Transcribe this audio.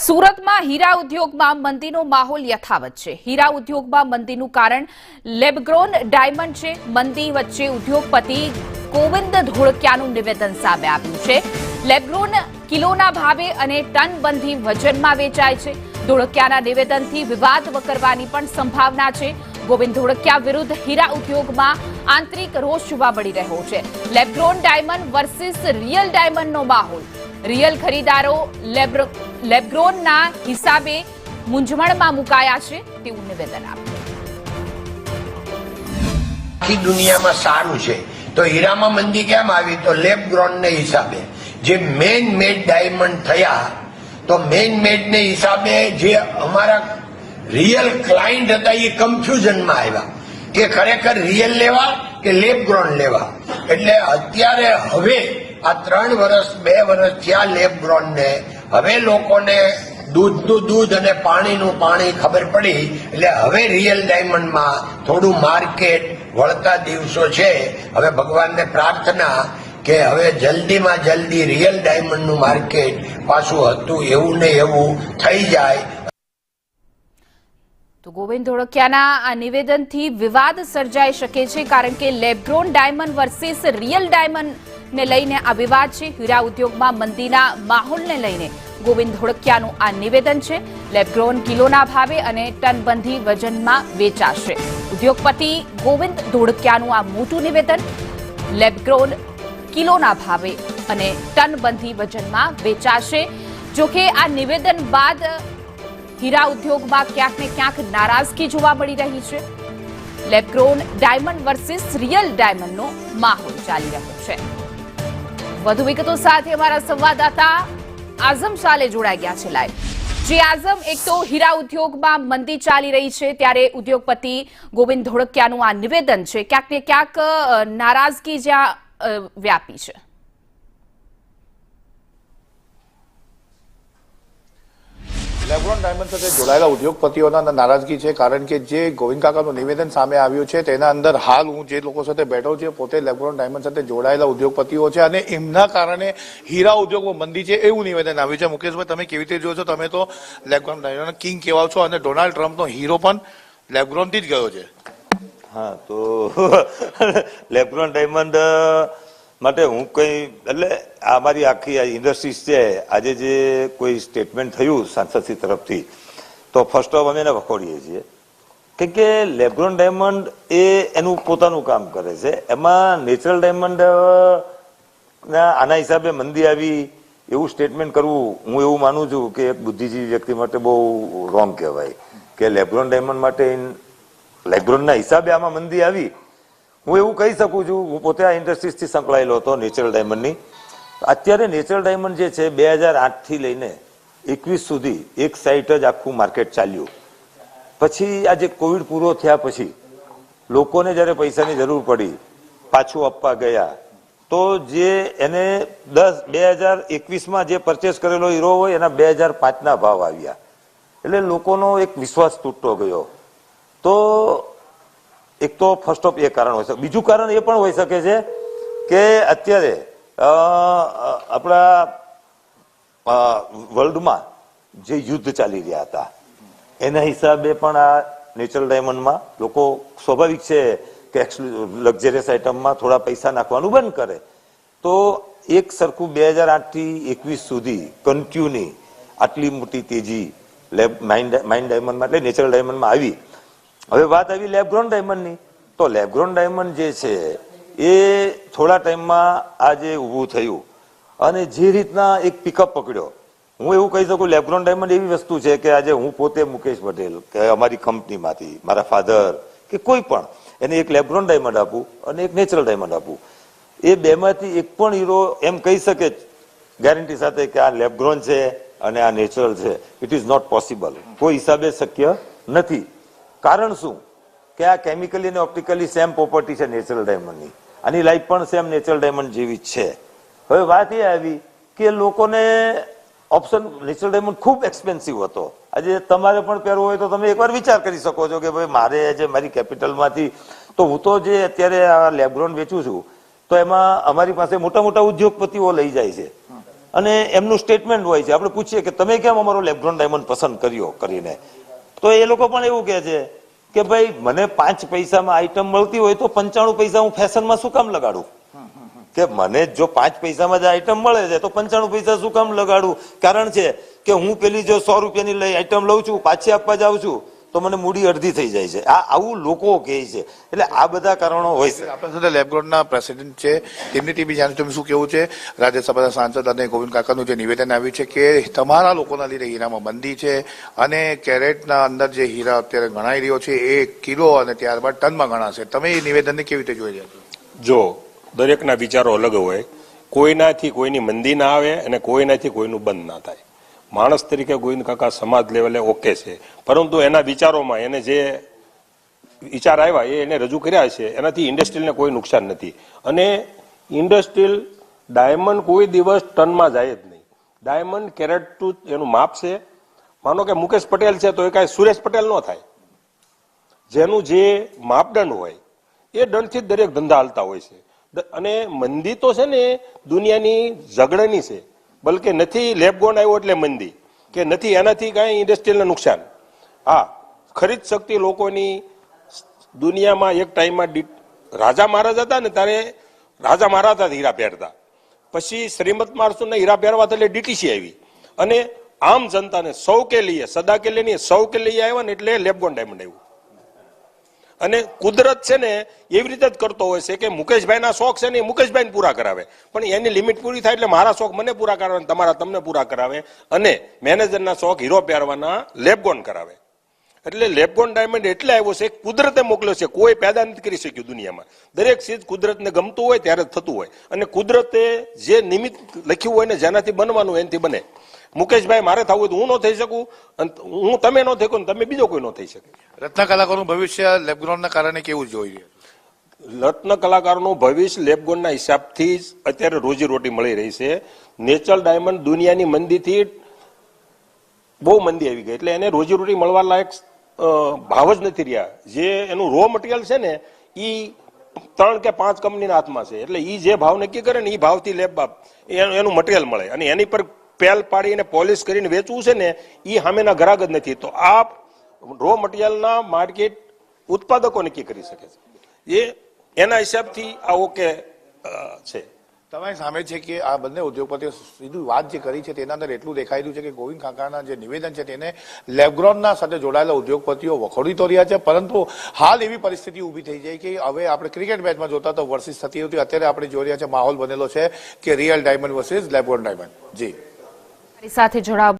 સુરતમાં હીરા ઉદ્યોગમાં મંદીનો માહોલ યથાવત છે। હીરા ઉદ્યોગમાં મંદીનું કારણ લેબગ્રોન ડાયમંડ છે। મંદી વચ્ચે ઉદ્યોગપતિ ગોવિંદ ધોળકિયાનું નિવેદન સામે આવ્યું છે। લેબગ્રોન કિલોના ભાવે અને ટન બંધી વજનમાં વેચાય છે। ધોળકિયાના નિવેદનથી વિવાદ વકરવાની પણ સંભાવના છે। ગોવિંદ ધોળકિયા વિરુદ્ધ હીરા ઉદ્યોગમાં આંતરિક રોષ જોવા મળી રહ્યો છે। લેબગ્રોન ડાયમંડ વર્સિસ રિયલ ડાયમંડનો માહોલ। રિયલ ખરીદારો લેબગ્રોનના હિસાબે મૂંઝવણમાં મુકાયા છે તેવું નિવેદન આપ્યું। આખી દુનિયામાં સારું છે તો હીરામાં મંદી કેમ આવી? તો લેબગ્રોનને હિસાબે જે મેન મેડ ડાયમંડ થયા તો મેન મેડને હિસાબે જે અમારા રિયલ ક્લાયન્ટ હતા એ કન્ફ્યુઝનમાં આવ્યા કે ખરેખર રિયલ લેવા કે લેબગ્રોન લેવા। એટલે અત્યારે હવે આ 3 વર્ષ 2 વર્ષ થયા લેબગ્રોનને, હવે લોકોને દૂધનું દૂધ અને પાણીનું પાણી ખબર પડી। એટલે હવે રિયલ ડાયમંડમાં થોડું માર્કેટ વળતા દિવસો છે। હવે ભગવાનને પ્રાર્થના કે હવે જલ્દીમાં જલ્દી રિયલ ડાયમંડનું માર્કેટ પાછું હતું એવું ને એવું થઈ જાય। તો ગોવિંદ ધોળકિયાના આ નિવેદનથી વિવાદ સર્જાઈ શકે છે, કારણ કે લેબગ્રોન ડાયમંડ વર્સિસ રિયલ ડાયમંડને લઈને આ વિવાદ છે। હીરા ઉદ્યોગમાં મંદીના માહોલને લઈને ગોવિંદ ધોળકિયાનું આ નિવેદન છે। લેબગ્રોન કિલોના ભાવે અને ટન બંધી વજનમાં વેચાશે। ઉદ્યોગપતિ ગોવિંદ ધોળકિયાનું આ મોટું નિવેદન। લેબગ્રોન કિલોના ભાવે અને ટન બંધી વજનમાં વેચાશે। જોકે આ નિવેદન બાદ હીરા ઉદ્યોગમાં ક્યાંક ને ક્યાંક નારાજગી જોવા મળી રહી છે। લેબગ્રોન ડાયમંડ વર્સિસ રિયલ ડાયમંડનો માહોલ ચાલી રહ્યો છે। વધુ વિગતો સાથે અમારા સંવાદદાતા આઝમ સાલે જોડાઈ ગયા છે લાઈવ। જી આઝમ, એક તો હીરા ઉદ્યોગમાં મંદી ચાલી રહી છે ત્યારે ઉદ્યોગપતિ ગોવિંદ ધોળકિયાનું આ નિવેદન છે, ક્યાંક ને ક્યાંક નારાજગી જ્યાં વ્યાપી છે। લેબગ્રોન ડાયમંડ સાથે જોડાયેલા ઉદ્યોગપતિઓના નારાજગી છે, કારણ કે જે ગોવિંદ કાકાનું નિવેદન સામે આવ્યું છે તેના અંદર હાલ હું જે લોકો સાથે બેઠો છું પોતે લેબગ્રોન ડાયમંડ સાથે જોડાયેલા ઉદ્યોગપતિઓ છે અને એમના કારણે હીરા ઉદ્યોગમાં મંદી છે એવું નિવેદન આવ્યું છે। મુકેશભાઈ, તમે કેવી રીતે જોયો છો? તમે તો લેબગ્રોન ડાયમંડ કિંગ કહેવાઓ છો અને ડોનાલ્ડ ટ્રમ્પનો હીરો પણ લેબગ્રોનથી જ ગયો છે। હા, તો લેબગ્રોન ડાયમંડ માટે હું કઈ એટલે અમારી આખી ઇન્ડસ્ટ્રીઝ છે, આજે જે કોઈ સ્ટેટમેન્ટ થયું સાંસદશ્રી તરફથી તો ફર્સ્ટ ઓફ અમે એને વખોડીએ છીએ, કેમ કે લેબગ્રોન ડાયમંડ એ એનું પોતાનું કામ કરે છે। એમાં નેચરલ ડાયમંડ આના હિસાબે મંદી આવી એવું સ્ટેટમેન્ટ કરવું હું એવું માનું છું કે એક બુદ્ધિજીવી વ્યક્તિ માટે બહુ રોંગ કહેવાય કે લેબગ્રોન ડાયમંડ માટે લેબગ્રોનના હિસાબે આમાં મંદી આવી। હું એવું કહી શકું છું, હું પોતે આ ઇન્ડસ્ટ્રીઝથી સંકળાયેલો હતો નેચરલ ડાયમંડની। અત્યારે નેચરલ ડાયમંડ જે છે 2008થી લઈને 21 સુધી એક સાઈડ જ આખું માર્કેટ ચાલ્યું। પછી આજે કોવિડ પૂરો થયા પછી લોકોને જ્યારે પૈસાની જરૂર પડી પાછું આપવા ગયા તો જે એને 2021માં જે પરચેસ કરેલો હીરો હોય એના 2005ના ભાવ આવ્યા, એટલે લોકોનો એક વિશ્વાસ તૂટતો ગયો। તો એક તો ફર્સ્ટ ઓફ એ કારણ હોય શકે। બીજું કારણ એ પણ હોઈ શકે છે કે અત્યારે આપણા વર્લ્ડમાં જે યુદ્ધ ચાલી રહ્યા હતા એના હિસાબે પણ આ નેચરલ ડાયમંડમાં લોકો સ્વાભાવિક છે કે લક્ઝરિયસ આઇટમમાં થોડા પૈસા નાખવાનું બંધ કરે। તો એક સરખું 2008થી 21 સુધી કન્ટિન્યુ આટલી મોટી તેજી માઇન ડાયમંડમાં એટલે નેચરલ ડાયમંડમાં આવી। હવે વાત આવી લેબગ્રોન ડાયમંડની, તો લેબગ્રોન ડાયમંડ જે છે એ થોડા ટાઈમમાં આજે ઊભું થયું અને જે રીતના એક પિકઅપ પકડ્યો, હું એવું કહી શકું લેબગ્રોન ડાયમંડ એવી વસ્તુ છે કે આજે હું પોતે મુકેશ પટેલ કે અમારી કંપનીમાંથી મારા ફાધર કે કોઈ પણ એને એક લેબગ્રોન ડાયમંડ આપું અને એક નેચરલ ડાયમંડ આપું, એ બેમાંથી એક પણ હીરો એમ કહી શકે ગેરંટી સાથે કે આ લેબગ્રોન છે અને આ નેચરલ છે, ઇટ ઇઝ નોટ પોસિબલ, કોઈ હિસાબે શક્ય નથી। કારણ શું કે આ કેમિકલી અને ઓપ્ટિકલી સેમ પ્રોપર્ટી છે નેચરલ ડાયમંડની, આની લાઈફ પણ સેમ નેચરલ ડાયમંડ જેવી જ છે। હવે વાત એ આવી કે લોકોને ઓપ્શન નેચરલ ડાયમંડ ખૂબ એક્સપેન્સિવ હતો। આજે તમારે પણ પહેરવો હોય તો તમે એકવાર વિચાર કરી શકો છો કે ભાઈ મારે જે મારી કેપિટલમાંથી, તો હું તો જે અત્યારે આ લેબગ્રોન વેચું છું તો એમાં અમારી પાસે મોટા મોટા ઉદ્યોગપતિઓ લઈ જાય છે અને એમનું સ્ટેટમેન્ટ હોય છે. આપણે પૂછીએ કે તમે કેમ અમારો લેબ્રોન ડાયમંડ પસંદ કર્યો કરીને, તો એ લોકો પણ એવું કહે છે કે ભાઈ મને 5 પૈસામાં આઈટમ મળતી હોય તો 95 પૈસા હું ફેશનમાં શું કામ લગાડું, કે મને જો 5 પૈસામાં જ આઈટમ મળે છે તો 95 પૈસા શું કામ લગાડું. કારણ છે કે હું પેલી જો 100 રૂપિયાની લઈ આઈટમ લઉં છું, પાછી આપવા જાઉં છું તો મને મૂડી અડધી થઈ જાય છે. આવું લોકો કહે છે. એટલે આ બધા કારણો હોય છે. આપણા સાથે લેબગ્રોનના પ્રેસિડેન્ટ છે, તેમની ટીવી જાણ તમે શું કેવું છે? રાજ્યસભાના સાંસદ અને ગોવિંદ કાકાનું જે નિવેદન આવ્યું છે કે તમારા લોકોના લીધે હીરામાં મંદી છે અને કેરેટના અંદર જે હીરા અત્યારે ગણાઈ રહ્યો છે એ કિલો અને ત્યારબાદ ટનમાં ગણાશે. તમે એ નિવેદનને કેવી રીતે જોઈ રહ્યા છો? જો દરેકના વિચારો અલગ હોય, કોઈનાથી કોઈની મંદી ના આવે અને કોઈનાથી કોઈનું બંધ ના થાય. માણસ તરીકે ગોવિંદ કાકા સમાજ લેવલે ઓકે છે, પરંતુ એના વિચારોમાં એને જે વિચાર આવ્યા એ એને રજૂ કર્યા છે, એનાથી ઇન્ડસ્ટ્રીને કોઈ નુકસાન નથી. અને ઇન્ડસ્ટ્રીયલ ડાયમંડ કોઈ દિવસ ટનમાં જાય જ નહીં. ડાયમંડ કેરેટ ટુ એનું માપ છે. માનો કે મુકેશ પટેલ છે તો એ કાંઈ સુરેશ પટેલ ન થાય. જેનું જે માપદંડ હોય એ દંડથી જ દરેક ધંધા હાલતા હોય છે. અને મંદી તો છે ને દુનિયાની ઝઘડાની છે, બલકે નથી લેબગોન આવ્યો એટલે મંદી કે નથી એનાથી કાંઈ ઇન્ડસ્ટ્રીયલને નુકસાન. હા, ખરીદ શક્તિ લોકોની દુનિયામાં એક ટાઈમમાં રાજા મહારાજ હતા ને ત્યારે રાજા મહારાજા હીરા પહેરતા, પછી શ્રીમંત માણસોને હીરા પહેરવા એટલે ડીટીસી આવી અને આમ જનતાને સૌ કે લીએ સદા કે લીએ સૌ કે લીએ આવ્યા ને એટલે લેબગોન ડાયમંડ આવ્યું. અને કુદરત છે ને એવી રીતે જ કરતો હોય છે કે મુકેશભાઈના શોખ છે ને એ મુકેશભાઈને પૂરા કરાવે, પણ એની લિમિટ પૂરી થાય એટલે મારા શોખ મને પૂરા કરાવે, તમારા તમને પૂરા કરાવે. અને મેનેજરના શોખ હીરો પહેરવાના લેબગોન કરાવે. એટલે લેબગોન ડાયમંડ એટલે આવ્યો છે, કુદરતે મોકલ્યો છે, કોઈ પેદા નથી કરી શક્યું દુનિયામાં. દરેક ચીજ કુદરતને ગમતું હોય ત્યારે જ થતું હોય, અને કુદરતે જે નિમિત્ત લખ્યું હોય ને જેનાથી બનવાનું હોય એનાથી બને. મુકેશભાઈ મારે થવું હોય તો હું ન થઈ શકું, અને હું તમે ન થઈ શકું, તમે બીજો કોઈ ન થઈ શકે. રત્ન કલાકારોનું ભવિષ્ય લેબગ્રોનના કારણે કેવું જોઈ રહ્યા? રત્ન કલાકારોનું ભવિષ્ય લેબગોનના હિસાબથી જ અત્યારે રોજી રોટી મળી રહી છે. નેચરલ ડાયમંડ દુનિયાની મંદીથી બહુ મંદી આવી ગઈ એટલે એને રોજી રોટી મળવા લાયક ભાવ જ નથી રહ્યા. જે એનું રો મટીરિયલ છે ને એ 3 કે 5 કંપનીના હાથમાં છે, એટલે એ જે ભાવ નક્કી કરે ને એ ભાવથી લેબ એનું મટીરિયલ મળે, અને એની પર પેલ પાડીને પોલિશ કરીને વેચવું છે ને એ સામેના ગ્રાહક જ નથી. તો આ રો મટીરિયલના માર્કેટ ઉત્પાદકો નક્કી કરી શકે છે. એ એના હિસાબથી આ ઓકે છે. તમારી સામે છે કે આ બંને ઉદ્યોગપતિઓ સીધું વાત જે કરી છે તેના અંદર એટલું દેખાઈ રહ્યું છે કે ગોવિંદ કાકાના જે નિવેદન છે તેને લેબગ્રોનના સાથે જોડાયેલા ઉદ્યોગપતિઓ વખોડી તો રહ્યા છે, પરંતુ હાલ એવી પરિસ્થિતિ ઊભી થઈ જાય કે હવે આપણે ક્રિકેટ મેચમાં જોતા તો વર્સિસ થતી હતી, અત્યારે આપણે જોઈ રહ્યા છે માહોલ બનેલો છે કે real diamond versus lab grown diamond. જી સાથે જોડાવ